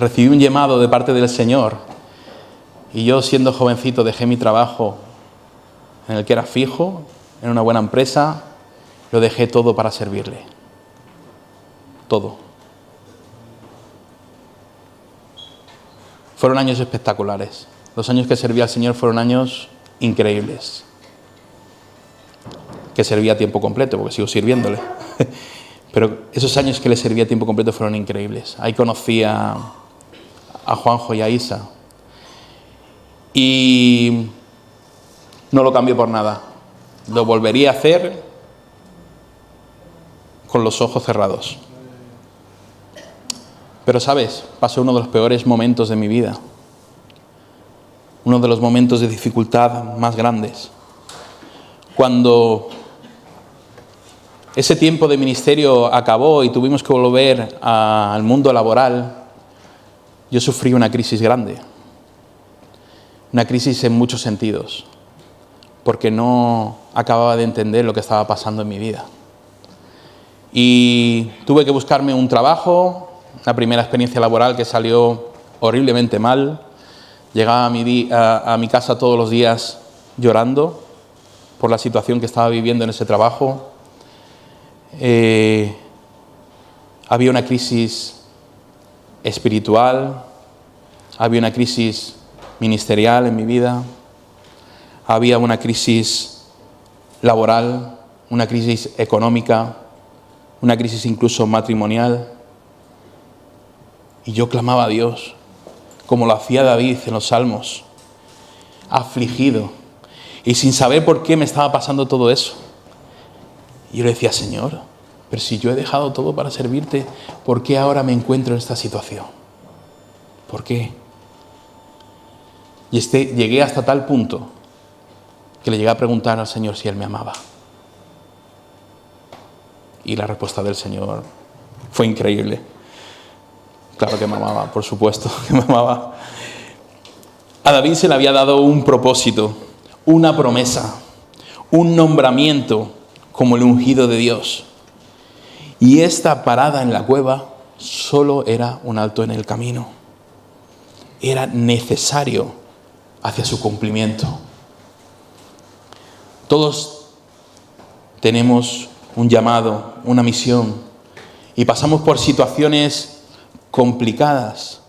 recibí un llamado de parte del Señor y yo, siendo jovencito, dejé mi trabajo en el que era fijo, en una buena empresa, lo dejé todo para servirle. Todo. Fueron años espectaculares. Los años que serví al Señor fueron años increíbles. Que serví a tiempo completo, porque sigo sirviéndole. Pero esos años que le serví a tiempo completo fueron increíbles. Ahí conocí a Juanjo y a Isa. Y no lo cambio por nada. Lo volvería a hacer con los ojos cerrados. Pero, ¿sabes? Pasé uno de los peores momentos de mi vida. Uno de los momentos de dificultad más grandes. Cuando ese tiempo de ministerio acabó y tuvimos que volver al mundo laboral, yo sufrí una crisis grande. Una crisis en muchos sentidos. Porque no acababa de entender lo que estaba pasando en mi vida. Y tuve que buscarme un trabajo. La primera experiencia laboral que salió horriblemente mal. Llegaba a mi casa todos los días llorando por la situación que estaba viviendo en ese trabajo. Había una crisis espiritual, había una crisis ministerial en mi vida, había una crisis laboral, una crisis económica, una crisis incluso matrimonial. Y yo clamaba a Dios, como lo hacía David en los Salmos, afligido y sin saber por qué me estaba pasando todo eso. Y yo le decía, Señor, pero si yo he dejado todo para servirte, ¿por qué ahora me encuentro en esta situación? ¿Por qué? Y llegué hasta tal punto que le llegué a preguntar al Señor si Él me amaba. Y la respuesta del Señor fue increíble. Claro que me amaba, por supuesto que me amaba. A David se le había dado un propósito, una promesa, un nombramiento como el ungido de Dios. Y esta parada en la cueva solo era un alto en el camino. Era necesario hacia su cumplimiento. Todos tenemos un llamado, una misión, y pasamos por situaciones complicadas,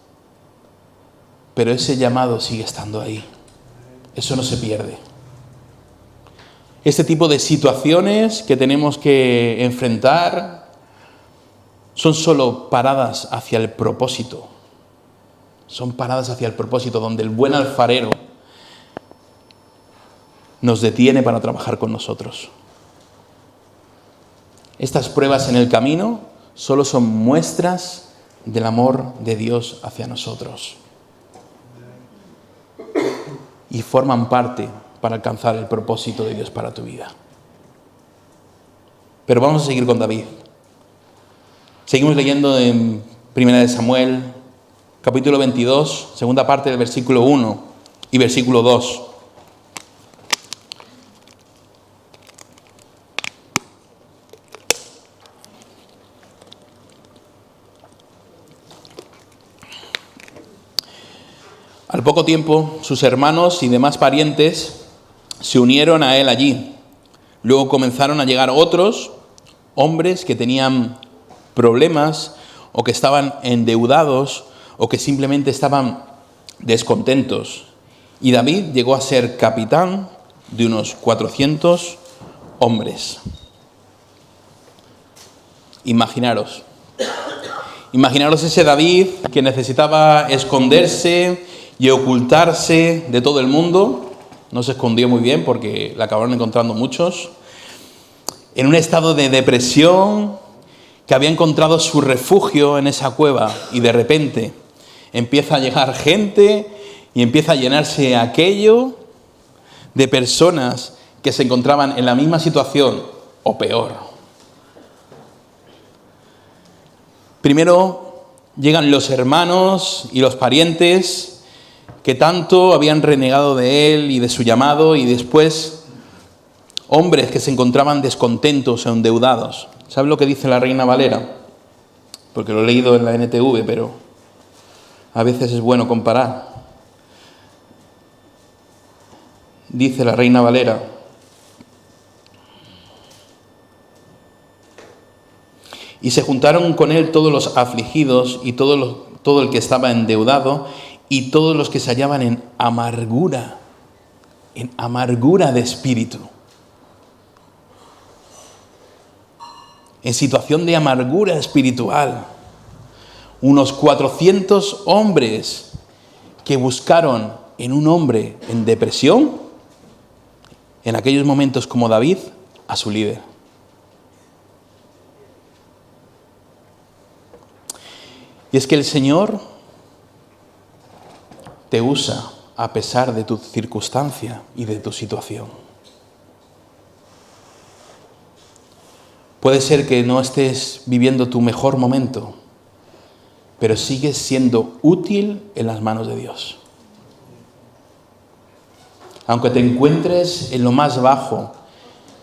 pero ese llamado sigue estando ahí. Eso no se pierde. Este tipo de situaciones que tenemos que enfrentar son solo paradas hacia el propósito. Son paradas hacia el propósito donde el buen alfarero nos detiene para trabajar con nosotros. Estas pruebas en el camino solo son muestras del amor de Dios hacia nosotros. Y forman parte para alcanzar el propósito de Dios para tu vida. Pero vamos a seguir con David. Seguimos leyendo en 1 Samuel, capítulo 22, segunda parte del versículo 1 y versículo 2. Al poco tiempo, sus hermanos y demás parientes se unieron a él allí. Luego comenzaron a llegar otros hombres que tenían problemas o que estaban endeudados o que simplemente estaban descontentos. Y David llegó a ser capitán de unos 400 hombres. Imaginaros ese David que necesitaba esconderse y ocultarse de todo el mundo. No se escondió muy bien porque la acabaron encontrando muchos. En un estado de depresión, que había encontrado su refugio en esa cueva, y de repente empieza a llegar gente y empieza a llenarse aquello de personas que se encontraban en la misma situación o peor. Primero llegan los hermanos y los parientes que tanto habían renegado de él y de su llamado, y después hombres que se encontraban descontentos o endeudados. ¿Sabes lo que dice la Reina Valera? Porque lo he leído en la NTV, pero A veces es bueno comparar. Dice la Reina Valera: y se juntaron con él todos los afligidos y todo el que estaba endeudado y todos los que se hallaban en amargura de espíritu. En situación de amargura espiritual. Unos 400 hombres que buscaron en un hombre en depresión, en aquellos momentos como David, a su líder. Y es que el Señor te usa a pesar de tu circunstancia y de tu situación. Puede ser que no estés viviendo tu mejor momento, pero sigues siendo útil en las manos de Dios. Aunque te encuentres en lo más bajo,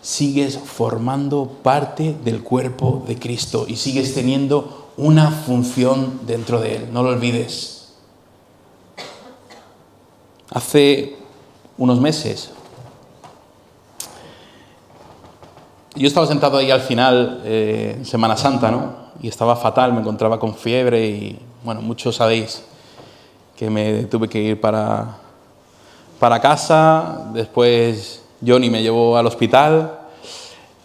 sigues formando parte del cuerpo de Cristo y sigues teniendo una función dentro de Él. No lo olvides. Hace unos meses, yo estaba sentado ahí al final, Semana Santa, ¿no? Y estaba fatal, me encontraba con fiebre y, bueno, muchos sabéis que me tuve que ir para casa. Después Johnny me llevó al hospital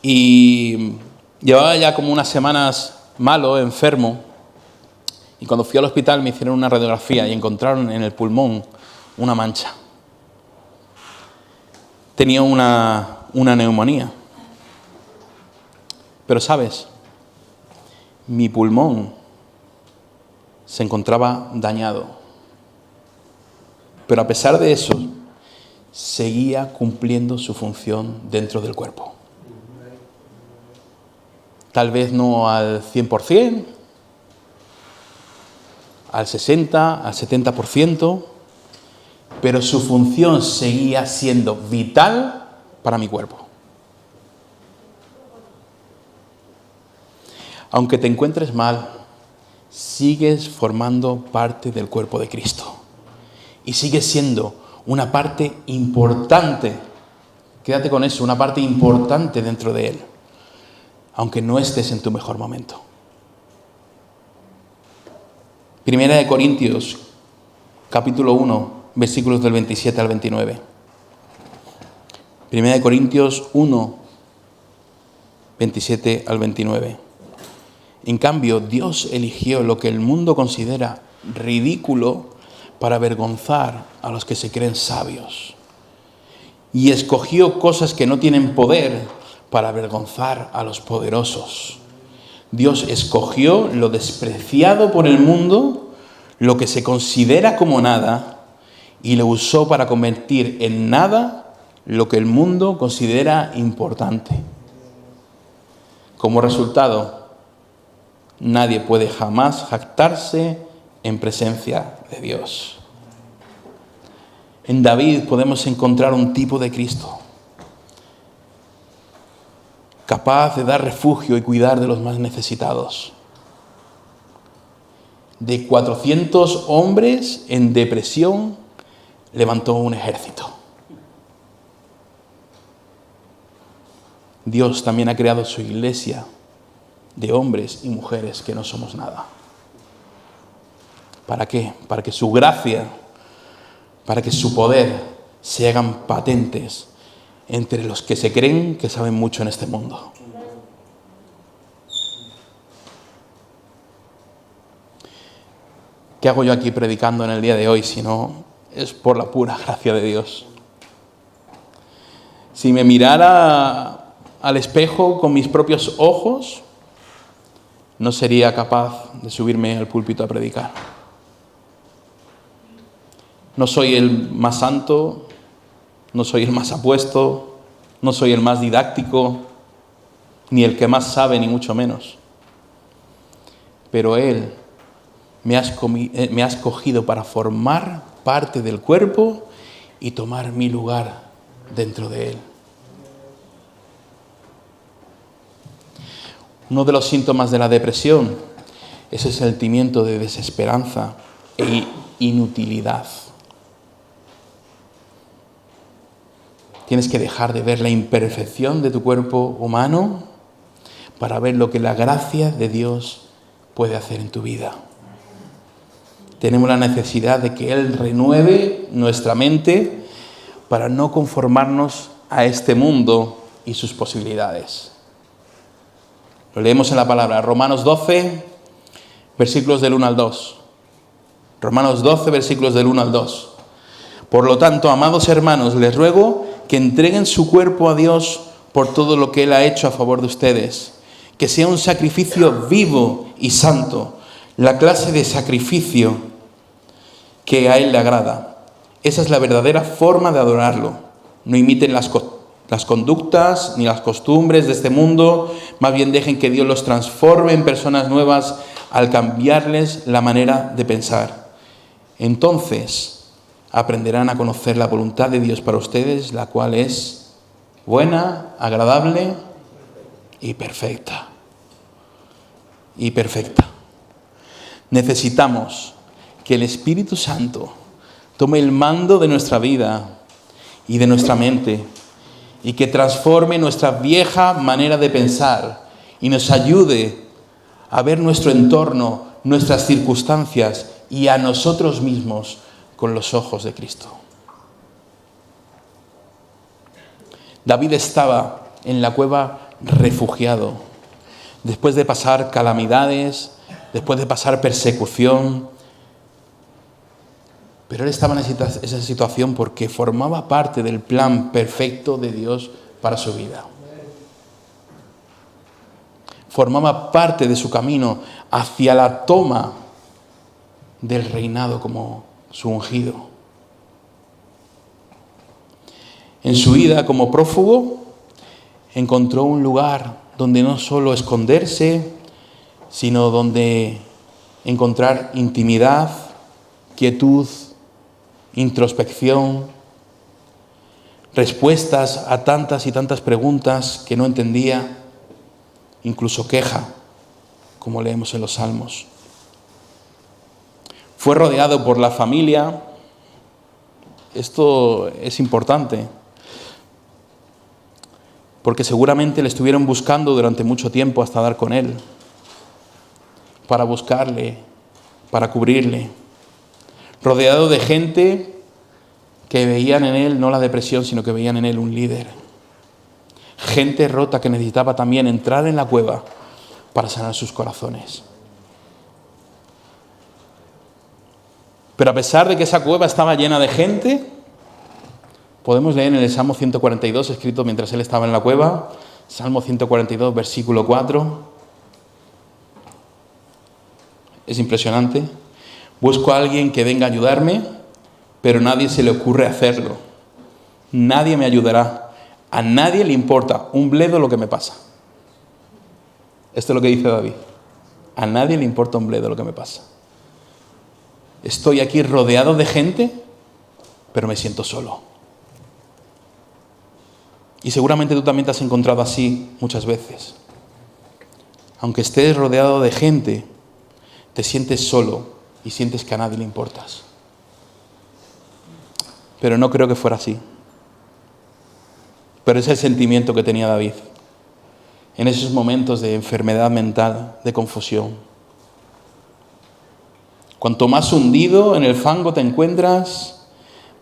y llevaba ya como unas semanas malo, enfermo. Y cuando fui al hospital me hicieron una radiografía y encontraron en el pulmón una mancha. Tenía una neumonía. Pero ¿sabes? Mi pulmón se encontraba dañado. Pero a pesar de eso, seguía cumpliendo su función dentro del cuerpo. Tal vez no al 100%, al 60%, al 70%, pero su función seguía siendo vital para mi cuerpo. Aunque te encuentres mal, sigues formando parte del cuerpo de Cristo. Y sigues siendo una parte importante, quédate con eso, una parte importante dentro de Él, aunque no estés en tu mejor momento. Primera de Corintios, capítulo 1, versículos del 27 al 29. Primera de Corintios 1, 27 al 29. En cambio, Dios eligió lo que el mundo considera ridículo para avergonzar a los que se creen sabios. Y escogió cosas que no tienen poder para avergonzar a los poderosos. Dios escogió lo despreciado por el mundo, lo que se considera como nada, y lo usó para convertir en nada lo que el mundo considera importante. Como resultado, nadie puede jamás jactarse en presencia de Dios. En David podemos encontrar un tipo de Cristo, capaz de dar refugio y cuidar de los más necesitados. De 400 hombres en depresión, levantó un ejército. Dios también ha creado su iglesia de hombres y mujeres que no somos nada. ¿Para qué? Para que su gracia, para que su poder se hagan patentes entre los que se creen que saben mucho en este mundo. ¿Qué hago yo aquí predicando en el día de hoy si no es por la pura gracia de Dios? Si me mirara al espejo con mis propios ojos, no sería capaz de subirme al púlpito a predicar. No soy el más santo, no soy el más apuesto, no soy el más didáctico, ni el que más sabe, ni mucho menos. Pero Él me ha escogido para formar parte del cuerpo y tomar mi lugar dentro de Él. Uno de los síntomas de la depresión es el sentimiento de desesperanza e inutilidad. Tienes que dejar de ver la imperfección de tu cuerpo humano para ver lo que la gracia de Dios puede hacer en tu vida. Tenemos la necesidad de que Él renueve nuestra mente para no conformarnos a este mundo y sus posibilidades. Lo leemos en la palabra, Romanos 12, versículos del 1 al 2. Romanos 12, versículos del 1 al 2. Por lo tanto, amados hermanos, les ruego que entreguen su cuerpo a Dios por todo lo que Él ha hecho a favor de ustedes. Que sea un sacrificio vivo y santo, la clase de sacrificio que a Él le agrada. Esa es la verdadera forma de adorarlo. No imiten las conductas ni las costumbres de este mundo, más bien dejen que Dios los transforme en personas nuevas al cambiarles la manera de pensar. Entonces aprenderán a conocer la voluntad de Dios para ustedes, la cual es buena, agradable y perfecta. Y perfecta. Necesitamos que el Espíritu Santo tome el mando de nuestra vida y de nuestra mente y que transforme nuestra vieja manera de pensar y nos ayude a ver nuestro entorno, nuestras circunstancias y a nosotros mismos con los ojos de Cristo. David estaba en la cueva refugiado, después de pasar calamidades, después de pasar persecución. Pero él estaba en esa situación porque formaba parte del plan perfecto de Dios para su vida. Formaba parte de su camino hacia la toma del reinado como su ungido. En su vida como prófugo encontró un lugar donde no solo esconderse, sino donde encontrar intimidad, quietud, introspección, respuestas a tantas y tantas preguntas que no entendía, incluso queja, como leemos en los Salmos. Fue rodeado por la familia. Esto es importante, porque seguramente le estuvieron buscando durante mucho tiempo hasta dar con él, para buscarle, para cubrirle. Rodeado de gente que veían en él no la depresión, sino que veían en él un líder. Gente rota que necesitaba también entrar en la cueva para sanar sus corazones. Pero a pesar de que esa cueva estaba llena de gente, podemos leer en el Salmo 142, escrito mientras él estaba en la cueva, Salmo 142, versículo 4. Es impresionante. Busco a alguien que venga a ayudarme, pero nadie se le ocurre hacerlo. Nadie me ayudará. A nadie le importa un bledo lo que me pasa. Esto es lo que dice David. A nadie le importa un bledo lo que me pasa. Estoy aquí rodeado de gente, pero me siento solo. Y seguramente tú también te has encontrado así muchas veces. Aunque estés rodeado de gente, te sientes solo y sientes que a nadie le importas. Pero no creo que fuera así. Pero es el sentimiento que tenía David en esos momentos de enfermedad mental, de confusión. Cuanto más hundido en el fango te encuentras,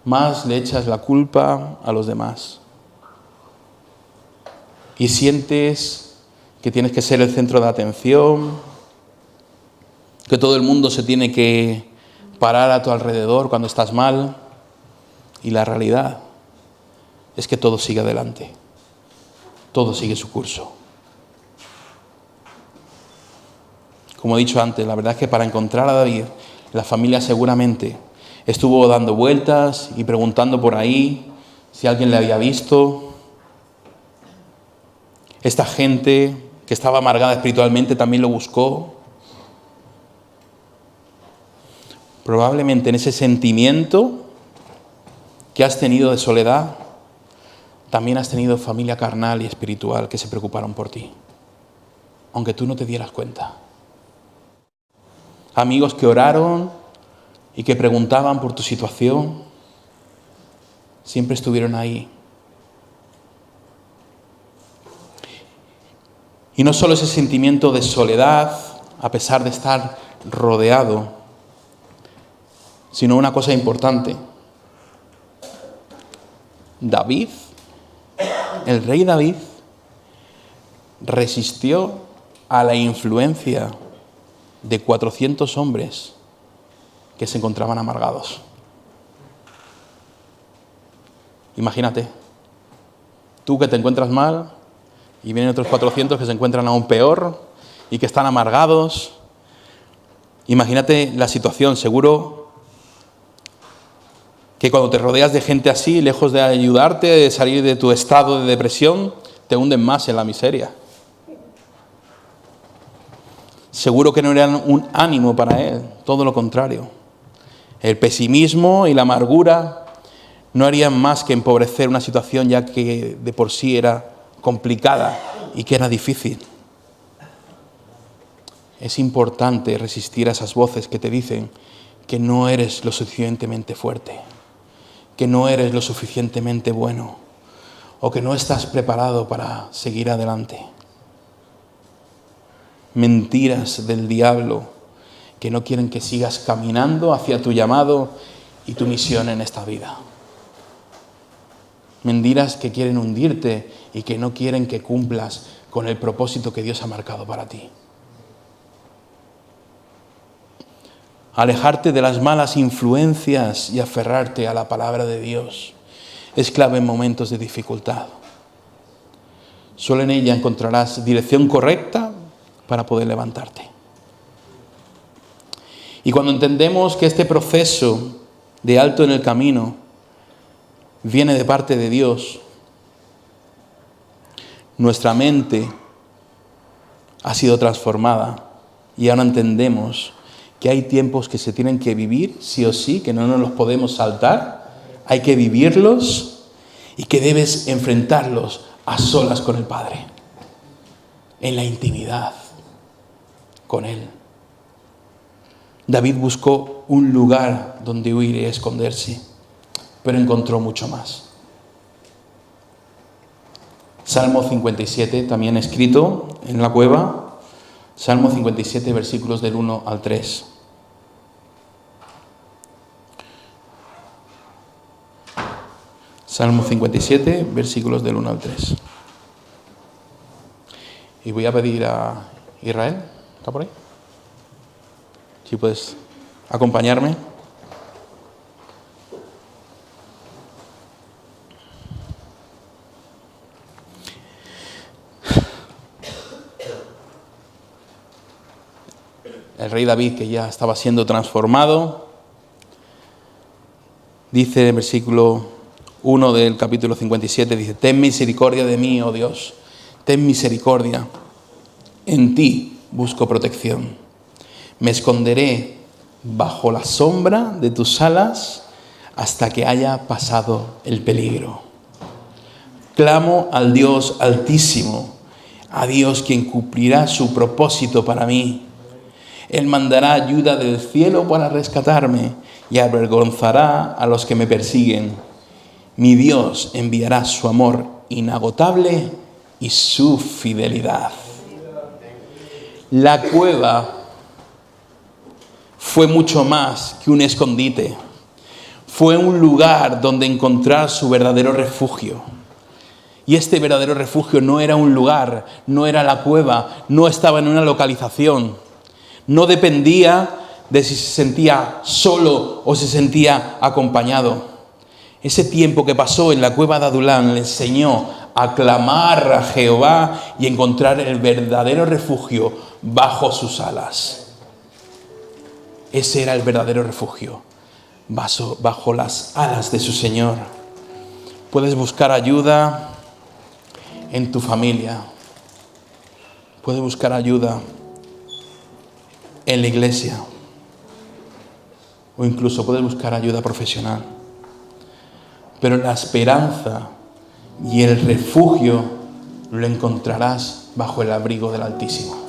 más le echas la culpa a los demás. Y sientes que tienes que ser el centro de atención, que todo el mundo se tiene que parar a tu alrededor cuando estás mal. Y la realidad es que todo sigue adelante. Todo sigue su curso. Como he dicho antes, la verdad es que para encontrar a David, la familia seguramente estuvo dando vueltas y preguntando por ahí si alguien le había visto. Esta gente que estaba amargada espiritualmente también lo buscó. Probablemente en ese sentimiento que has tenido de soledad, también has tenido familia carnal y espiritual que se preocuparon por ti, aunque tú no te dieras cuenta. Amigos que oraron, y que preguntaban por tu situación, siempre estuvieron ahí. Y no solo ese sentimiento de soledad, a pesar de estar rodeado, sino una cosa importante. David, el rey David, resistió a la influencia de 400 hombres que se encontraban amargados. Imagínate, tú que te encuentras mal y vienen otros 400 que se encuentran aún peor y que están amargados. Imagínate la situación, seguro que cuando te rodeas de gente así, lejos de ayudarte, de salir de tu estado de depresión, te hunden más en la miseria. Seguro que no eran un ánimo para él, todo lo contrario. El pesimismo y la amargura no harían más que empobrecer una situación ya que de por sí era complicada y que era difícil. Es importante resistir a esas voces que te dicen que no eres lo suficientemente fuerte, que no eres lo suficientemente bueno o que no estás preparado para seguir adelante. Mentiras del diablo que no quieren que sigas caminando hacia tu llamado y tu misión en esta vida. Mentiras que quieren hundirte y que no quieren que cumplas con el propósito que Dios ha marcado para ti. Alejarte de las malas influencias y aferrarte a la palabra de Dios es clave en momentos de dificultad. Solo en ella encontrarás dirección correcta para poder levantarte. Y cuando entendemos que este proceso de alto en el camino viene de parte de Dios, nuestra mente ha sido transformada y ahora entendemos que hay tiempos que se tienen que vivir, sí o sí, que no nos los podemos saltar, hay que vivirlos y que debes enfrentarlos a solas con el Padre, en la intimidad con Él. David buscó un lugar donde huir y esconderse, pero encontró mucho más. Salmo 57, también escrito en la cueva, Salmo 57, versículos del 1 al 3. Salmo 57, versículos del 1 al 3. Y voy a pedir a Israel, ¿está por ahí? Si puedes acompañarme. El rey David, que ya estaba siendo transformado, dice en el versículo 1 del capítulo 57, dice: ten misericordia de mí, oh Dios, ten misericordia, en ti busco protección. Me esconderé bajo la sombra de tus alas hasta que haya pasado el peligro. Clamo al Dios Altísimo, a Dios quien cumplirá su propósito para mí. Él mandará ayuda del cielo para rescatarme y avergonzará a los que me persiguen. Mi Dios enviará su amor inagotable y su fidelidad. La cueva fue mucho más que un escondite. Fue un lugar donde encontrar su verdadero refugio. Y este verdadero refugio no era un lugar, no era la cueva, no estaba en una localización. No dependía de si se sentía solo o se sentía acompañado. Ese tiempo que pasó en la cueva de Adulán le enseñó a clamar a Jehová y encontrar el verdadero refugio bajo sus alas. Ese era el verdadero refugio, bajo las alas de su Señor. Puedes buscar ayuda en tu familia. Puedes buscar ayuda en la iglesia. O incluso puedes buscar ayuda profesional. Pero la esperanza y el refugio lo encontrarás bajo el abrigo del Altísimo.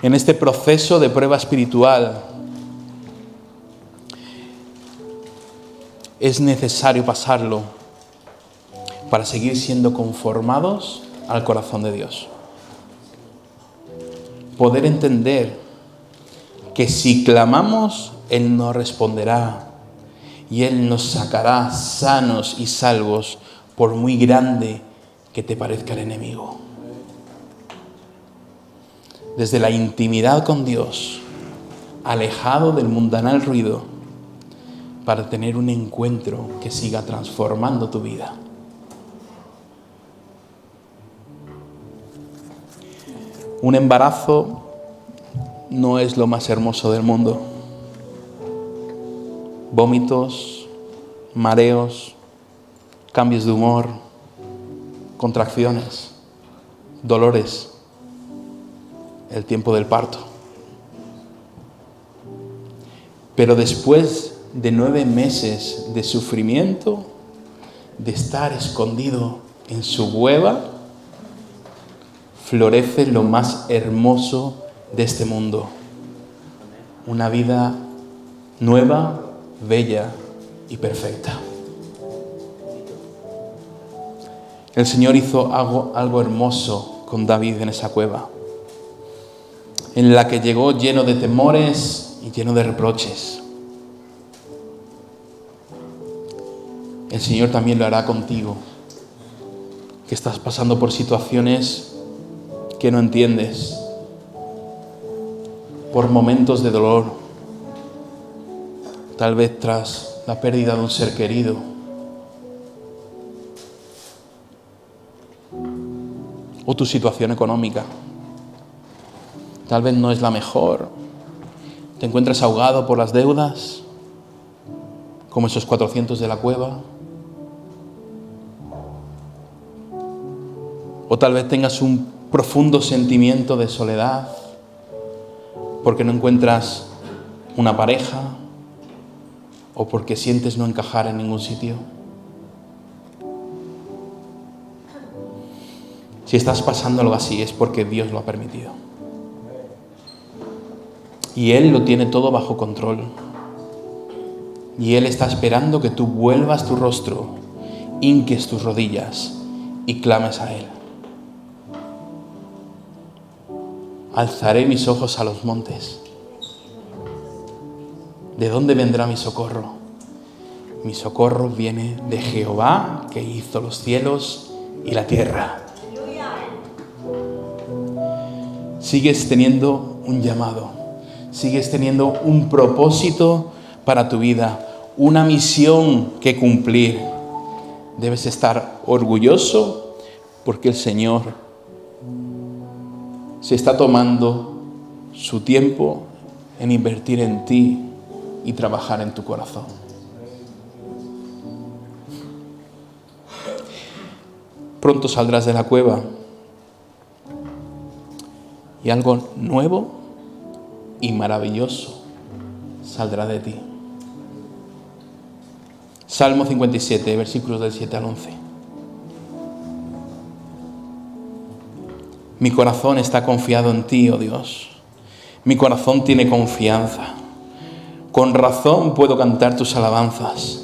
en este proceso de prueba espiritual, es necesario pasarlo para seguir siendo conformados al corazón de Dios. Poder entender que si clamamos, Él nos responderá y Él nos sacará sanos y salvos por muy grande que te parezca el enemigo. Desde la intimidad con Dios, alejado del mundanal ruido, para tener un encuentro que siga transformando tu vida. Un embarazo no es lo más hermoso del mundo. Vómitos, mareos, cambios de humor, contracciones, dolores, el tiempo del parto. Pero después de 9 meses de sufrimiento, de estar escondido en su cueva, florece lo más hermoso de este mundo. Una vida nueva, bella y perfecta. El Señor hizo algo hermoso con David en esa cueva, en la que llegó lleno de temores y lleno de reproches. El Señor también lo hará contigo, que estás pasando por situaciones que no entiendes, por momentos de dolor, tal vez tras la pérdida de un ser querido, o tu situación económica. Tal vez no es la mejor, te encuentras ahogado por las deudas, como esos 400 de la cueva. O tal vez tengas un profundo sentimiento de soledad porque no encuentras una pareja o porque sientes no encajar en ningún sitio. Si estás pasando algo así es porque Dios lo ha permitido. Y Él lo tiene todo bajo control. Y Él está esperando que tú vuelvas tu rostro, hinques tus rodillas y clames a Él. Alzaré mis ojos a los montes. ¿De dónde vendrá mi socorro? Mi socorro viene de Jehová, que hizo los cielos y la tierra. Sigues teniendo un llamado, sigues teniendo un propósito para tu vida, una misión que cumplir. Debes estar orgulloso porque el Señor se está tomando su tiempo en invertir en ti y trabajar en tu corazón. Pronto saldrás de la cueva y algo nuevo y maravilloso saldrá de ti. Salmo 57, versículos del 7 al 11. Mi corazón está confiado en ti, oh Dios. Mi corazón tiene confianza. Con razón puedo cantar tus alabanzas.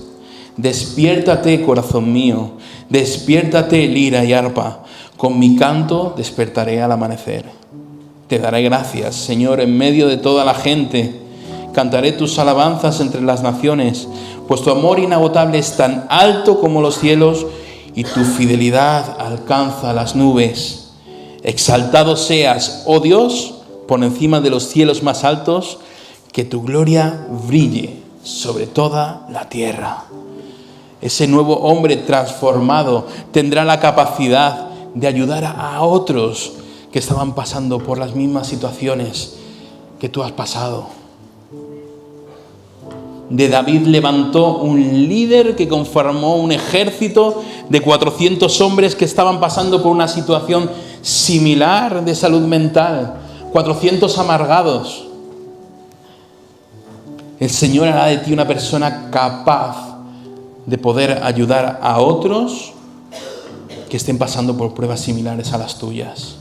Despiértate, corazón mío. Despiértate, lira y arpa. Con mi canto despertaré al amanecer. Te daré gracias, Señor, en medio de toda la gente. Cantaré tus alabanzas entre las naciones, pues tu amor inagotable es tan alto como los cielos y tu fidelidad alcanza las nubes. Exaltado seas, oh Dios, por encima de los cielos más altos, que tu gloria brille sobre toda la tierra. Ese nuevo hombre transformado tendrá la capacidad de ayudar a otros que estaban pasando por las mismas situaciones que tú has pasado. De David levantó un líder que conformó un ejército de 400 hombres que estaban pasando por una situación similar de salud mental, 400 amargados. El Señor hará de ti una persona capaz de poder ayudar a otros que estén pasando por pruebas similares a las tuyas.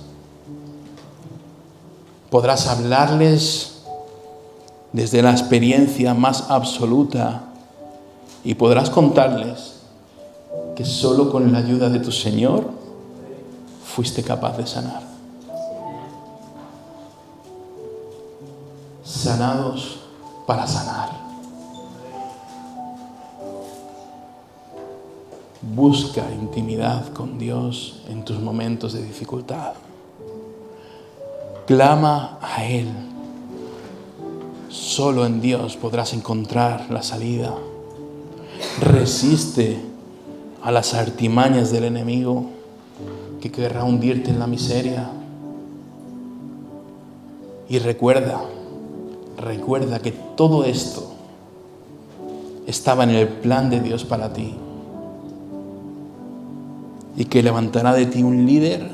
Podrás hablarles desde la experiencia más absoluta y podrás contarles que solo con la ayuda de tu Señor fuiste capaz de sanar. Sanados para sanar. Busca intimidad con Dios en tus momentos de dificultad. Clama a Él. Solo en Dios podrás encontrar la salida. Resiste a las artimañas del enemigo que querrá hundirte en la miseria. Y recuerda que todo esto estaba en el plan de Dios para ti. Y que levantará de ti un líder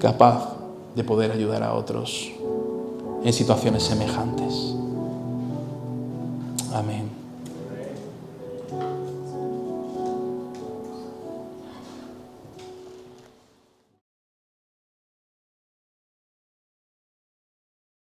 capaz de poder ayudar a otros en situaciones semejantes. Amén.